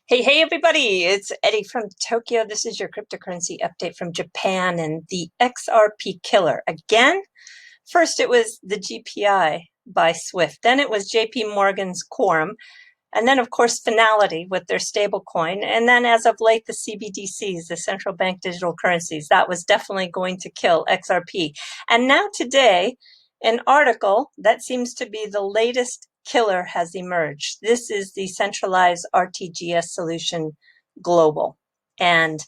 Hey, everybody, it's Eddie from Tokyo. This is your cryptocurrency update from Japan and the XRP Killer. Again, first it was the GPI by Swift, then it was JP Morgan's Quorum, and then, of course, Fnality with their stablecoin, and then as of late, the CBDCs, the central bank digital currencies. That was definitely going to kill XRP. And now today, an article that seems to be the latest killer has emerged. This is the centralized RTGS solution global. And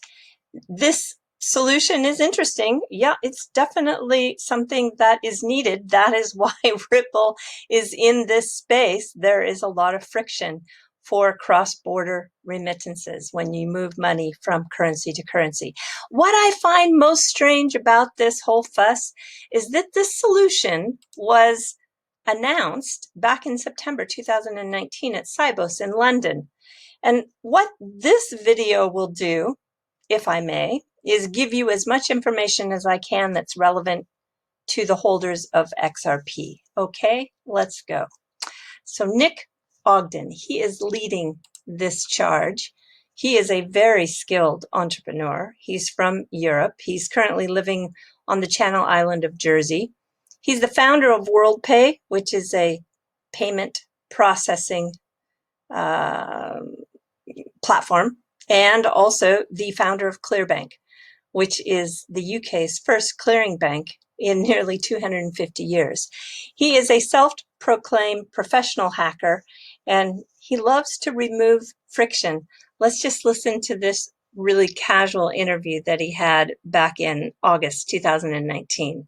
this solution is interesting. Yeah, it's definitely something that is needed. That is why Ripple is in this space. There is a lot of friction for cross-border remittances when you move money from currency to currency. What I find most strange about this whole fuss is that this solution was announced back in September 2019 at Sibos in London. And what this video will do, if I may, is give you as much information as I can that's relevant to the holders of XRP. Okay, let's go. So Nick Ogden, he is leading this charge. He is a very skilled entrepreneur. He's from Europe. He's currently living on the Channel Island of Jersey. He's the founder of WorldPay, which is a payment processing platform, and also the founder of Clearbank, which is the UK's first clearing bank in nearly 250 years. He is a self-proclaimed professional hacker, and he loves to remove friction. Let's just listen to this really casual interview that he had back in August 2019.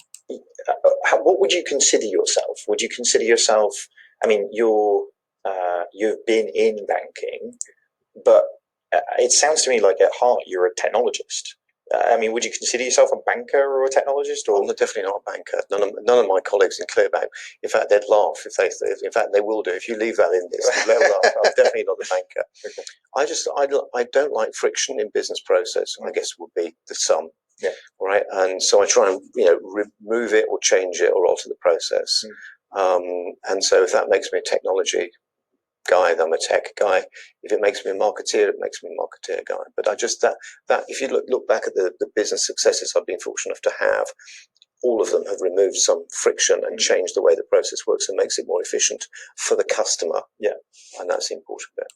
What would you consider yourself? Would you consider yourself, I mean, you've been in banking, but it sounds to me like at heart you're a technologist. I mean, would you consider yourself a banker or a technologist? Or I'm definitely not a banker. None of my colleagues in Clearbank. In fact, they'd laugh if they. In fact, they will do if you leave that in this. They'll laugh. I'm definitely not a banker. Okay. I don't like friction in business process. I guess would be the sum. Yeah. Right. And so I try and remove it or change it or alter the process. And so if that makes me a technology guy, I'm a tech guy. If it makes me a marketeer, it makes me a marketeer guy. But I just that if you look back at the business successes I've been fortunate enough to have, all of them have removed some friction and changed the way the process works and makes it more efficient for the customer. Yeah, and that's the important bit.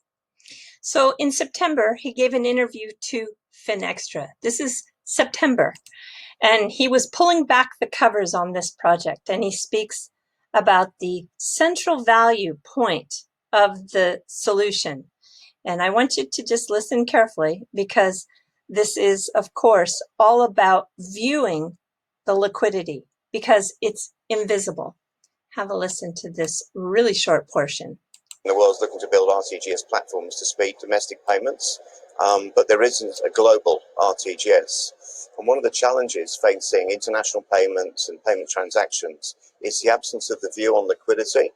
So in September, he gave an interview to FinExtra. This is September, and he was pulling back the covers on this project, and he speaks about the central value point of the solution. And I want you to just listen carefully, because this is, of course, all about viewing the liquidity, because it's invisible. Have a listen to this really short portion. The world's looking to build RTGS platforms to speed domestic payments, but there isn't a global RTGS. And one of the challenges facing international payments and payment transactions is the absence of the view on liquidity.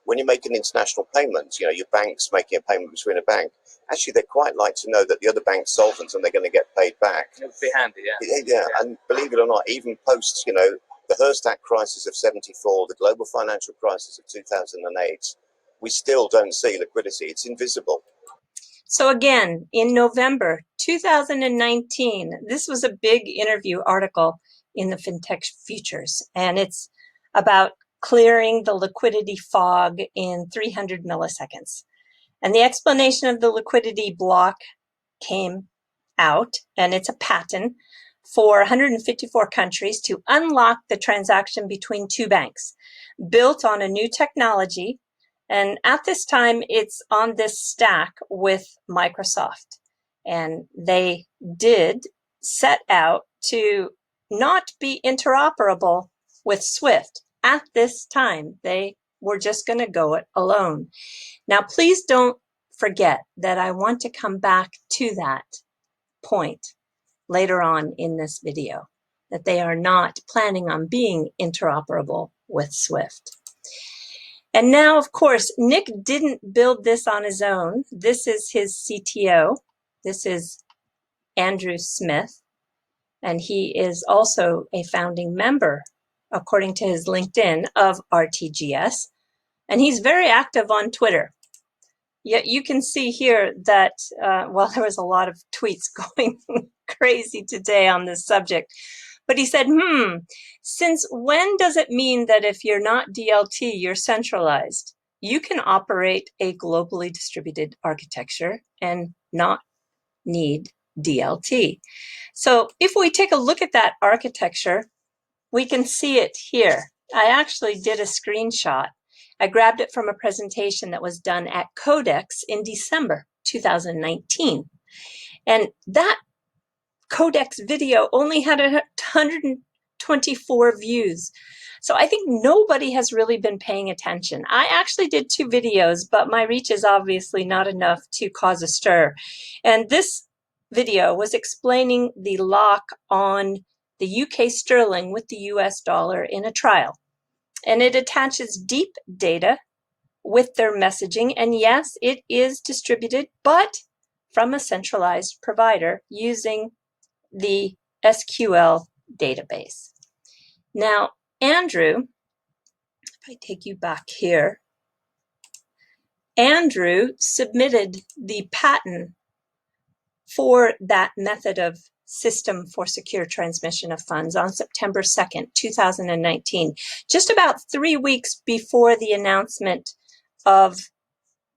When you make an international payment, your bank's making a payment between a bank. Actually, they quite like to know that the other bank's solvent and they're going to get paid back. It would be handy, yeah. Yeah, and believe it or not, even post, the Hearstack crisis of '74, the global financial crisis of 2008, we still don't see liquidity. It's invisible. So again, in November 2019, this was a big interview article in the FinTech Futures, and it's about clearing the liquidity fog in 300 milliseconds. And the explanation of the liquidity block came out, and it's a patent for 154 countries to unlock the transaction between two banks, built on a new technology. And at this time, it's on this stack with Microsoft. And they did set out to not be interoperable with Swift. At this time, they were just going to go it alone. Now, please don't forget that I want to come back to that point later on in this video, that they are not planning on being interoperable with Swift. And now, of course, Nick didn't build this on his own. This is his CTO. This is Andrew Smith, and he is also a founding member, according to his LinkedIn, of RTGS, and he's very active on Twitter. Yeah, you can see here that, well, there was a lot of tweets going crazy today on this subject. But he said, since when does it mean that if you're not DLT, you're centralized? You can operate a globally distributed architecture and not need DLT. So if we take a look at that architecture, we can see it here. I actually did a screenshot. I grabbed it from a presentation that was done at Codex in December 2019. And that Codex video only had 124 views. So I think nobody has really been paying attention. I actually did 2 videos, but my reach is obviously not enough to cause a stir. And this video was explaining the lock on the UK sterling with the US dollar in a trial. And it attaches deep data with their messaging. And yes, it is distributed, but from a centralized provider using the SQL database. Now, Andrew, if I take you back here, Andrew submitted the patent for that method of system for secure transmission of funds on September 2nd, 2019, just about 3 weeks before the announcement of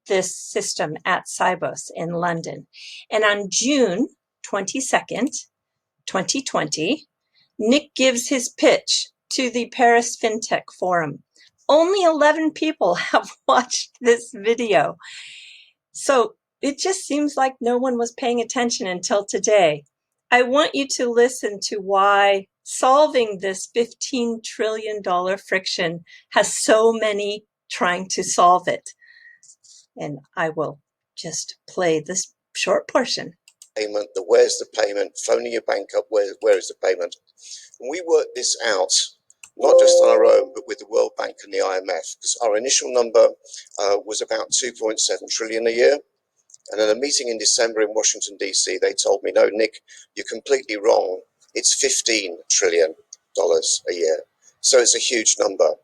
this system at Sibos in London. And on June 22nd, 2020, Nick gives his pitch to the Paris FinTech Forum. Only 11 people have watched this video. So it just seems like no one was paying attention until today. I want you to listen to why solving this $15 trillion friction has so many trying to solve it. And I will just play this short portion. Payment, where's the payment, phoning your bank up, where is the payment? And we worked this out, not just on our own, but with the World Bank and the IMF, because our initial number was about 2.7 trillion a year. And at a meeting in December in Washington, DC, they told me, no, Nick, you're completely wrong. It's $15 trillion a year. So it's a huge number.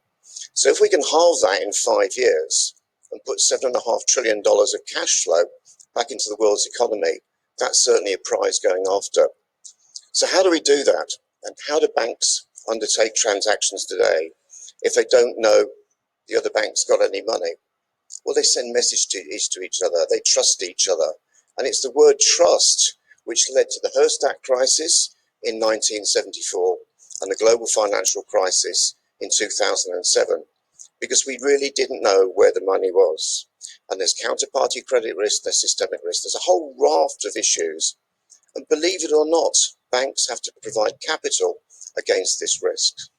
So if we can halve that in 5 years and put $7.5 trillion of cash flow back into the world's economy, that's certainly a prize going after. So how do we do that? And how do banks undertake transactions today if they don't know the other bank's got any money? Well, they send messages to each other. They trust each other. And it's the word trust which led to the Herstatt crisis in 1974 and the global financial crisis in 2007, because we really didn't know where the money was. And there's counterparty credit risk, there's systemic risk, there's a whole raft of issues. And believe it or not, banks have to provide capital against this risk.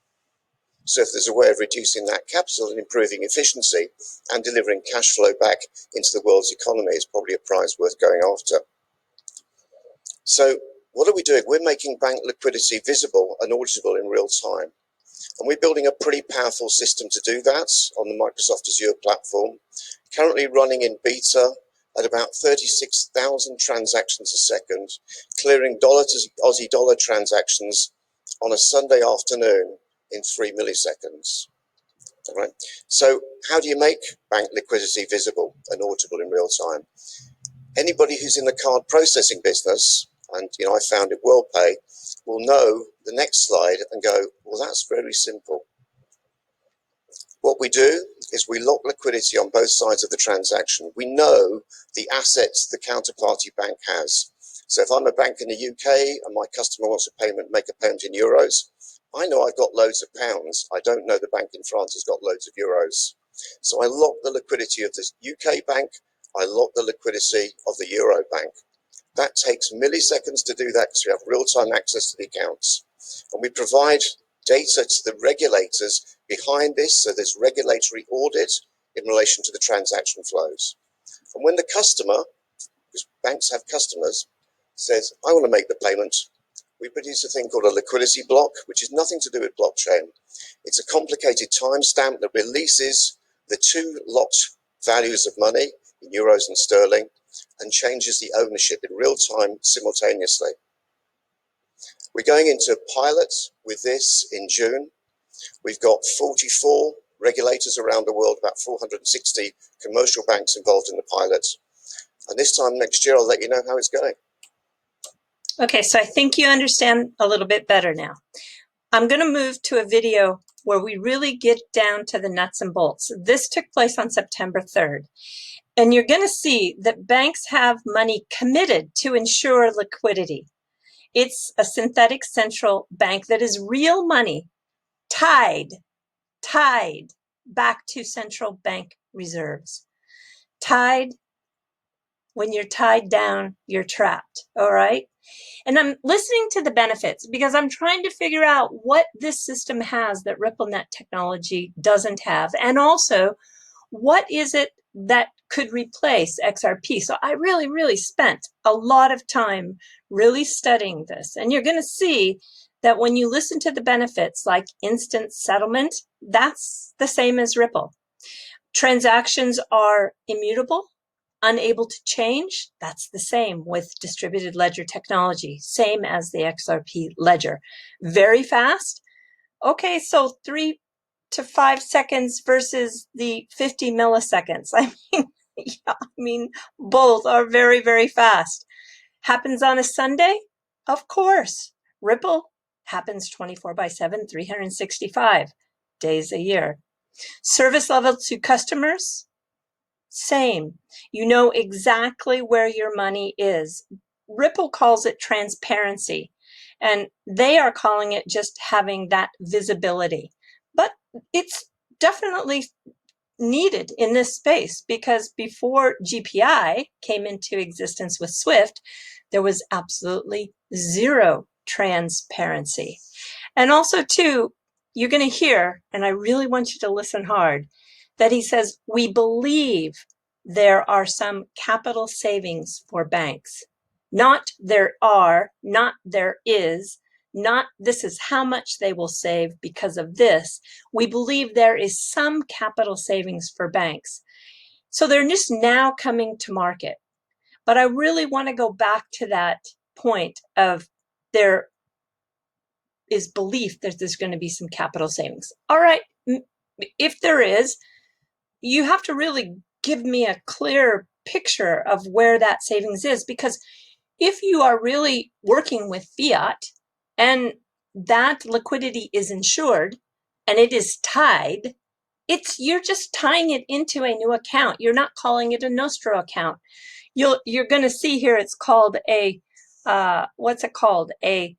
So if there's a way of reducing that capital and improving efficiency and delivering cash flow back into the world's economy, is probably a prize worth going after. So what are we doing? We're making bank liquidity visible and auditable in real time. And we're building a pretty powerful system to do that on the Microsoft Azure platform, currently running in beta at about 36,000 transactions a second, clearing dollar to Aussie dollar transactions on a Sunday afternoon in 3 milliseconds. All right. So how do you make bank liquidity visible and auditable in real time? Anybody who's in the card processing business, and I founded WorldPay, will know the next slide and go, well, that's very simple. What we do is we lock liquidity on both sides of the transaction. We know the assets the counterparty bank has. So if I'm a bank in the UK and my customer wants a payment, make a payment in euros, I know I've got loads of pounds. I don't know the bank in France has got loads of euros. So I lock the liquidity of the UK bank. I lock the liquidity of the Euro bank. That takes milliseconds to do that because we have real-time access to the accounts. And we provide data to the regulators behind this, so there's regulatory audit in relation to the transaction flows. And when the customer, because banks have customers, says, I want to make the payment, we produce a thing called a liquidity block, which is nothing to do with blockchain. It's a complicated timestamp that releases the two locked values of money in euros and sterling and changes the ownership in real time simultaneously. We're going into a pilot with this in June. We've got 44 regulators around the world, about 460 commercial banks involved in the pilot. And this time next year, I'll let you know how it's going. Okay, so I think you understand a little bit better now. I'm going to move to a video where we really get down to the nuts and bolts. This took place on September 3rd. And you're going to see that banks have money committed to ensure liquidity. It's a synthetic central bank that is real money tied back to central bank reserves. Tied, when you're tied down, you're trapped, all right? And I'm listening to the benefits because I'm trying to figure out what this system has that RippleNet technology doesn't have. And also, what is it that could replace XRP? So I really spent a lot of time really studying this. And you're going to see that when you listen to the benefits like instant settlement, that's the same as Ripple. Transactions are immutable, unable to change. That's the same with distributed ledger technology, same as the XRP ledger. Very fast. Okay, so 3 to 5 seconds versus the 50 milliseconds. I mean, both are very fast. Happens on a Sunday? Of course. Ripple happens 24/7, 365 days a year. Service level to customers? Same. You know exactly where your money is. Ripple calls it transparency, and they are calling it just having that visibility. But it's definitely needed in this space because before GPI came into existence with Swift, there was absolutely zero transparency. And also, too, you're going to hear, and I really want you to listen hard, that he says, we believe there are some capital savings for banks. Not there are, not there is, not this is how much they will save because of this. We believe there is some capital savings for banks. So they're just now coming to market. But I really want to go back to that point of there is belief that there's going to be some capital savings. All right, if there is, you have to really give me a clear picture of where that savings is, because if you are really working with fiat and that liquidity is insured and it is tied, you're just tying it into a new account. You're not calling it a Nostro account. You're going to see here it's called a what's it called? A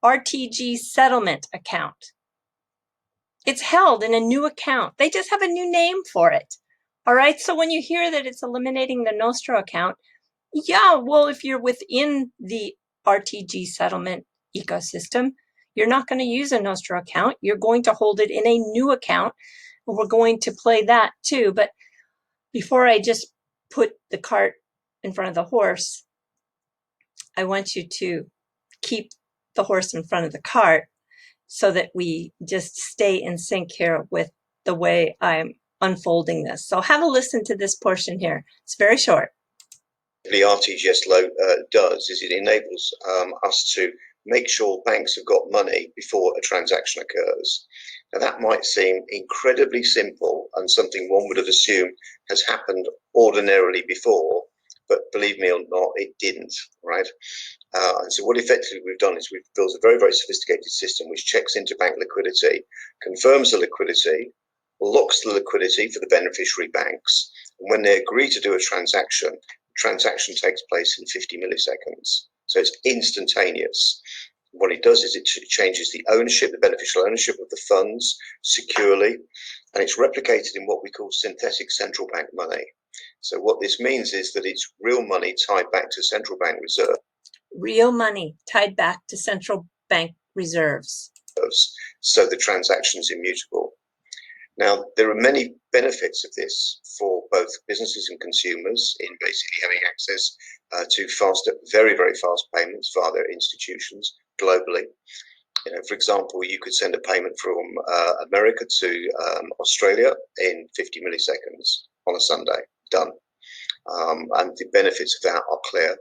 RTG settlement account. It's held in a new account. They just have a new name for it. All right. So when you hear that it's eliminating the Nostro account, yeah, well, if you're within the RTG settlement ecosystem, you're not going to use a Nostro account. You're going to hold it in a new account. We're going to play that too. But before I just put the cart in front of the horse, I want you to keep the horse in front of the cart so that we just stay in sync here with the way I'm unfolding this. So have a listen to this portion here. It's very short. The RTGS does is it enables us to make sure banks have got money before a transaction occurs. Now that might seem incredibly simple and something one would have assumed has happened ordinarily before, but believe me or not, it didn't, right? And so what effectively we've done is we've built a very sophisticated system which checks into bank liquidity, confirms the liquidity, locks the liquidity for the beneficiary banks, and when they agree to do a transaction, transaction takes place in 50 milliseconds. So it's instantaneous. What it does is it changes the ownership, the beneficial ownership of the funds securely, and it's replicated in what we call synthetic central bank money. So what this means is that it's real money tied back to central bank reserve. Real money tied back to central bank reserves. So the transaction's immutable. Now, there are many benefits of this for both businesses and consumers in basically having access to faster, very fast payments via their institutions globally. You know, for example, you could send a payment from America to Australia in 50 milliseconds on a Sunday. Done. And the benefits of that are clear.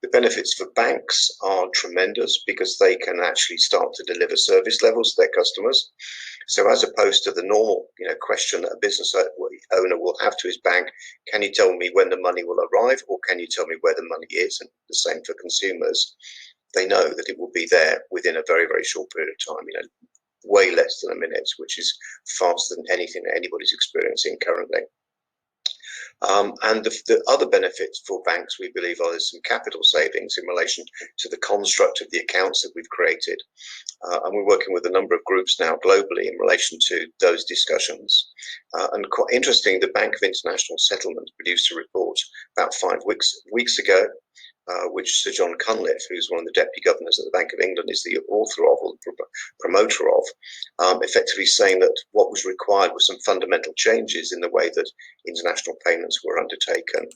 The benefits for banks are tremendous because they can actually start to deliver service levels to their customers. So as opposed to the normal, question that a business owner will have to his bank, can you tell me when the money will arrive, or can you tell me where the money is? And the same for consumers. They know that it will be there within a very, very short period of time, way less than a minute, which is faster than anything that anybody's experiencing currently. And the other benefits for banks, we believe, are there's some capital savings in relation to the construct of the accounts that we've created. And we're working with a number of groups now globally in relation to those discussions. And quite interesting, the Bank of International Settlement produced a report about 5 weeks ago, which Sir John Cunliffe, who's one of the deputy governors at the Bank of England, is the author of, or promoter of, effectively saying that what was required was some fundamental changes in the way that international payments were undertaken.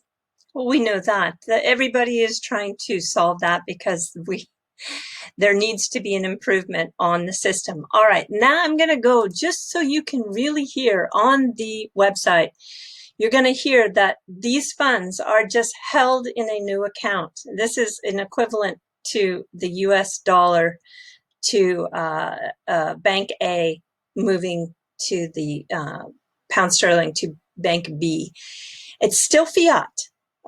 Well, we know that everybody is trying to solve that because there needs to be an improvement on the system. All right, now I'm going to go just so you can really hear on the website. You're going to hear that these funds are just held in a new account. This is an equivalent to the US dollar to Bank A moving to the pound sterling to Bank B. It's still fiat.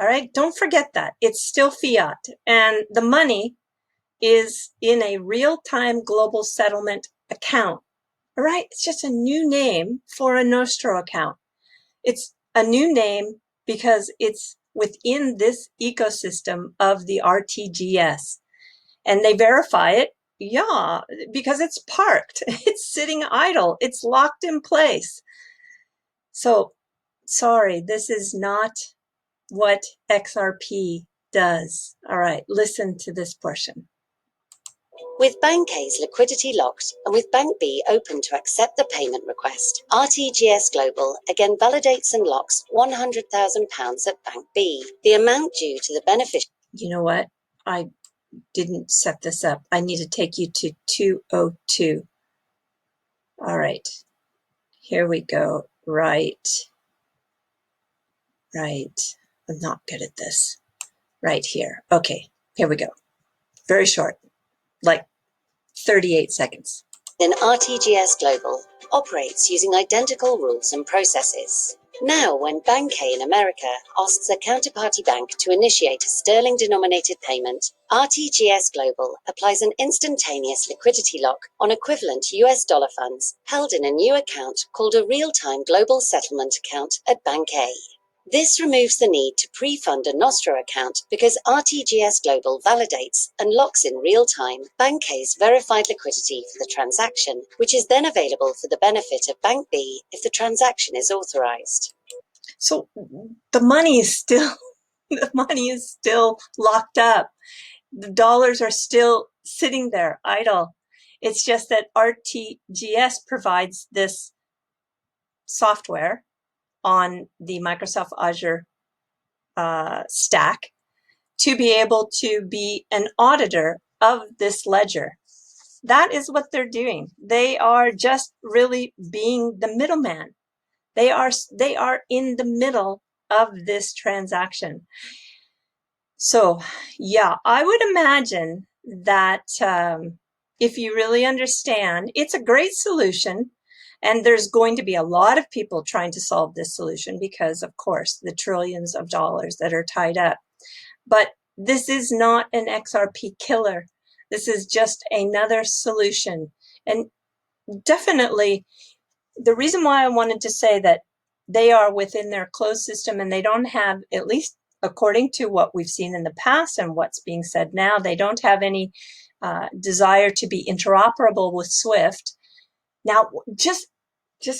All right, don't forget that. It's still fiat. And the money is in a real-time global settlement account. All right, it's just a new name for a Nostro account. It's a new name because it's within this ecosystem of the RTGS. And they verify it, yeah, because it's parked. It's sitting idle. It's locked in place. So, sorry, this is not what XRP does. All right, listen to this portion. With Bank A's liquidity locked and with Bank B open to accept the payment request, RTGS.global again validates and locks £100,000 at Bank B, the amount due to the beneficiary. You know what? I didn't set this up. I need to take you to 202. All right, here we go. Right. I'm not good at this. Right here. Okay, here we go. Very short, like 38 seconds. Then RTGS.global operates using identical rules and processes. Now, when Bank A in America asks a counterparty bank to initiate a sterling-denominated payment, RTGS.global applies an instantaneous liquidity lock on equivalent US dollar funds held in a new account called a real-time global settlement account at Bank A. This removes the need to pre-fund a Nostro account because RTGS.global validates and locks in real time Bank A's verified liquidity for the transaction, which is then available for the benefit of Bank B if the transaction is authorized. So the money is still locked up. The dollars are still sitting there idle. It's just that RTGS provides this software on the Microsoft Azure stack to be able to be an auditor of this ledger. That is what they're doing. They are just really being the middleman. They are in the middle of this transaction. So yeah, I would imagine that if you really understand, it's a great solution. And there's going to be a lot of people trying to solve this solution because, of course, the trillions of dollars that are tied up. But this is not an XRP killer. This is just another solution. And definitely, the reason why I wanted to say that they are within their closed system and they don't have, at least according to what we've seen in the past and what's being said now, they don't have any desire to be interoperable with Swift. Now, just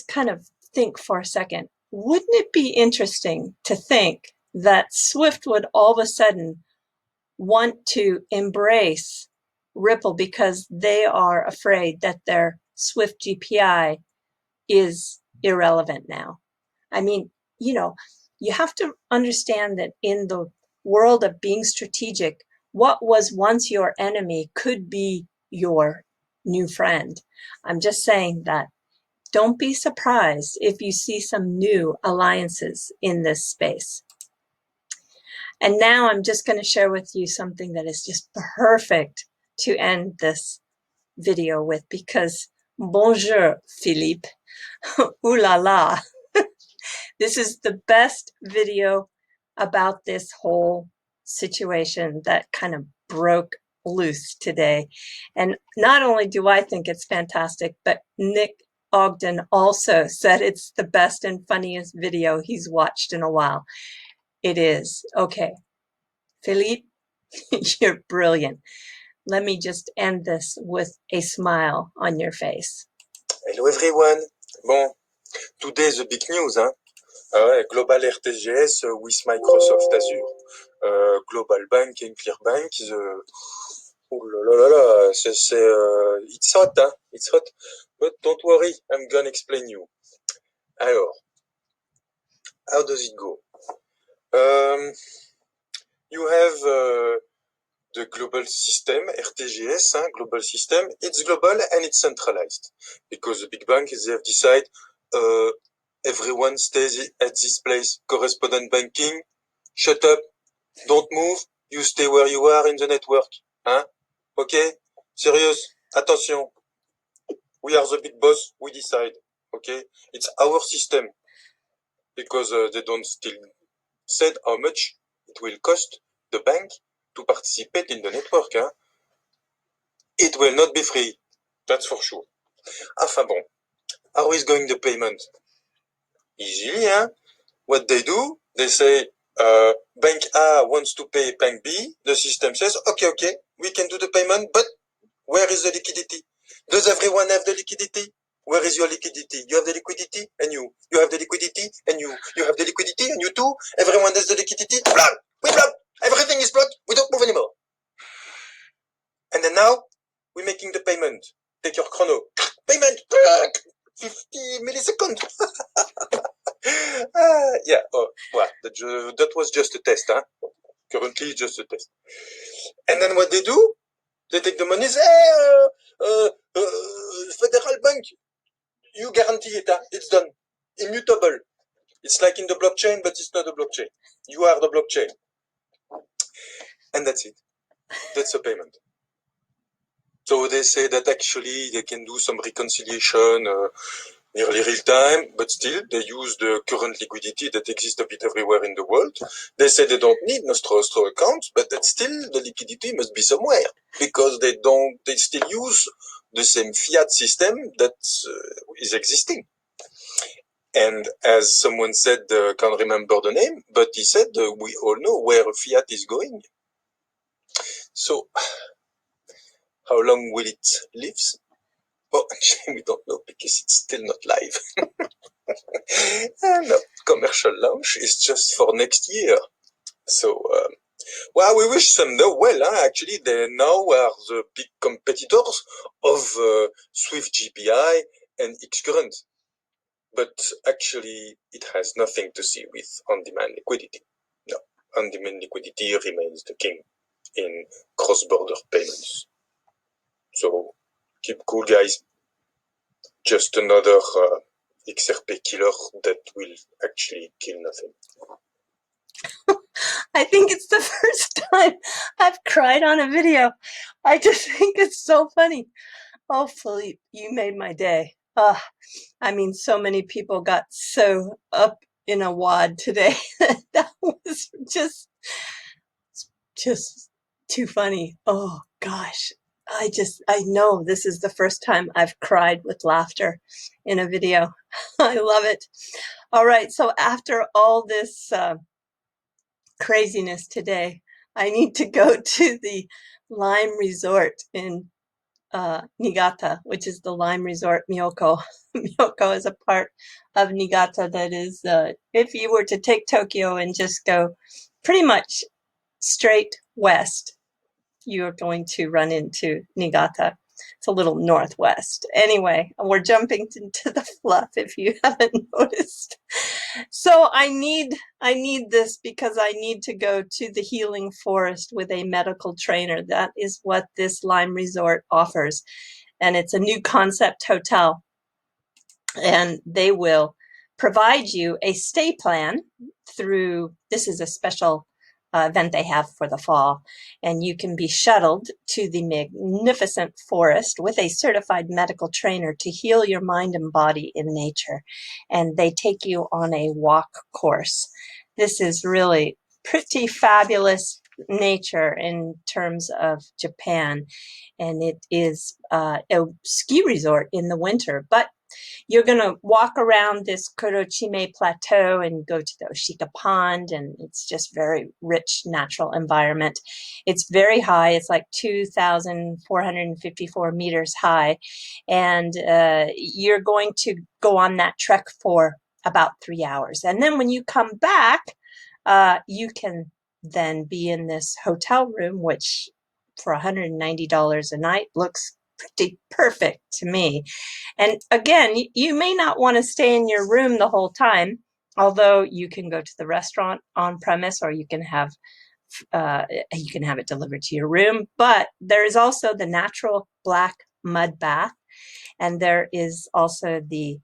kind of think for a second. Wouldn't it be interesting to think that Swift would all of a sudden want to embrace Ripple because they are afraid that their Swift GPI is irrelevant now? I mean, you have to understand that in the world of being strategic, what was once your enemy could be your new friend. I'm just saying that don't be surprised if you see some new alliances in this space. And now I'm just going to share with you something that is just perfect to end this video with, because bonjour, Philippe. Ooh la la. This is the best video about this whole situation that kind of broke loose today. And not only do I think it's fantastic, but Nick Ogden also said it's the best and funniest video he's watched in a while. It is. Okay. Philippe, you're brilliant. Let me just end this with a smile on your face. Hello everyone. Bon, today the big news, hein? Global RTGS with Microsoft Azure. Global banking, clear bank is oh la la, it's hot, hein? It's hot. But don't worry, I'm gonna explain you. Alors, how does it go? You have the global system, RTGS, global system. It's global and it's centralized because the big banks, they have decided everyone stays at this place. Correspondent banking, shut up, don't move, you stay where you are in the network. Hein? Okay? Serious? Attention. We are the big boss, we decide. Okay? It's our system because they don't still said how much it will cost the bank to participate in the network. Hein? It will not be free. That's for sure. Enfin bon. How is going the payment? Easily, hein? What they do, they say, bank A wants to pay bank B. The system says, okay, we can do the payment, but where is the liquidity? Does everyone have the liquidity? Where is your liquidity? You have the liquidity, and you have the liquidity, and you have the liquidity, and you too. Everyone has the liquidity. Block! We block! Everything is blocked. We don't move anymore. And then now, we're making the payment. Take your chrono. Payment! 50 milliseconds. Yeah, well, that was just a test, huh? Currently, it's just a test. And then what they do, they take the money, say, Federal Bank, you guarantee it, huh? It's done. Immutable. It's like in the blockchain, but it's not a blockchain. You are the blockchain. And that's it. That's the payment. So they say that actually they can do some reconciliation nearly real time, but still they use the current liquidity that exists a bit everywhere in the world. They say they don't need Nostro accounts, but that still the liquidity must be somewhere because they still use the same fiat system that is existing. And as someone said, can't remember the name, but he said we all know where fiat is going. So how long will it live? Well, actually, we don't know because it's still not live. No, commercial launch is just for next year. So, well, we wish them no well. Actually, they now are the big competitors of Swift GPI and Xcurrent. But actually, it has nothing to see with on-demand liquidity. No, on-demand liquidity remains the king in cross-border payments. So, keep cool, guys. Just another XRP killer that will actually kill nothing. I think it's the first time I've cried on a video. I just think it's so funny. Oh, Philippe, you made my day. I mean, so many people got so up in a wad today. That was just too funny. Oh, gosh. I know this is the first time I've cried with laughter in a video. I love it. All right, so after all this craziness today, I need to go to the Lime Resort in Niigata, which is the Lime Resort Myoko. Myoko is a part of Niigata that is, if you were to take Tokyo and just go pretty much straight west, you're going to run into Niigata. It's a little northwest. Anyway, we're jumping into the fluff if you haven't noticed. So I need this because I need to go to the healing forest with a medical trainer. That is what this Lime Resort offers. And it's a new concept hotel. And they will provide you a stay plan through, this is a special event they have for the fall. And you can be shuttled to the magnificent forest with a certified medical trainer to heal your mind and body in nature. And they take you on a walk course. This is really pretty fabulous nature in terms of Japan. And it is a ski resort in the winter, but you're going to walk around this Kurochime Plateau and go to the Oshika Pond, and it's just very rich natural environment. It's very high. It's like 2,454 meters high, and you're going to go on that trek for about 3 hours. And then when you come back, you can then be in this hotel room, which for $190 a night looks pretty perfect to me. And again, you may not want to stay in your room the whole time, although you can go to the restaurant on premise, or you can have it delivered to your room. But there is also the natural black mud bath, and there is also the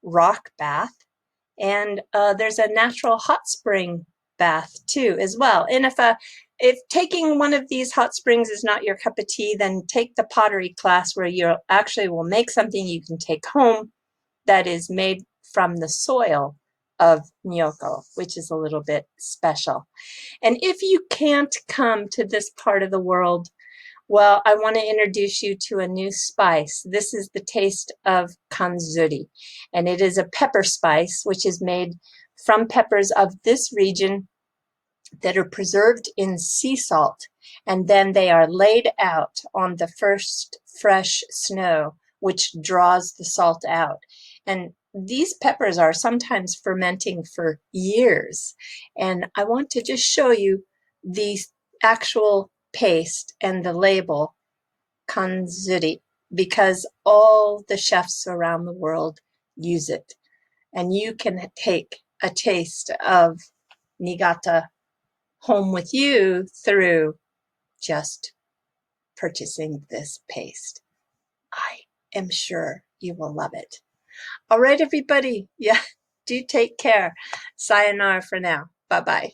rock bath, and there's a natural hot spring bath too as well. And if taking one of these hot springs is not your cup of tea, then take the pottery class, where you actually will make something you can take home that is made from the soil of Myoko, which is a little bit special. And if you can't come to this part of the world, well, I want to introduce you to a new spice. This is the taste of kanzuri, and it is a pepper spice which is made from peppers of this region that are preserved in sea salt, and then they are laid out on the first fresh snow, which draws the salt out. And these peppers are sometimes fermenting for years. And I want to just show you the actual paste and the label, kanzuri, because all the chefs around the world use it. And you can take a taste of Niigata home with you through just purchasing this paste. I am sure you will love it. All right, everybody. Yeah, do take care. Sayonara for now. Bye-bye.